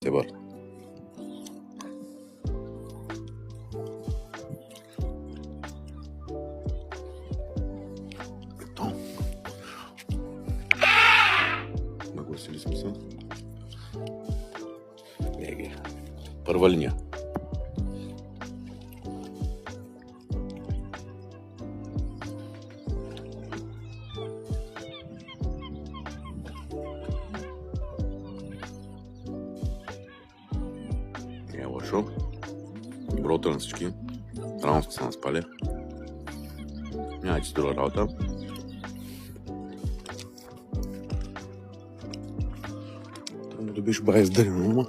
Adevăr. Нагрузили сме се. Еге. Първа линия. Не е лошо. Добро утро на всички. Рано сме се наспали. Нямайте друга работа. Трябва да добиш бая издадено, ама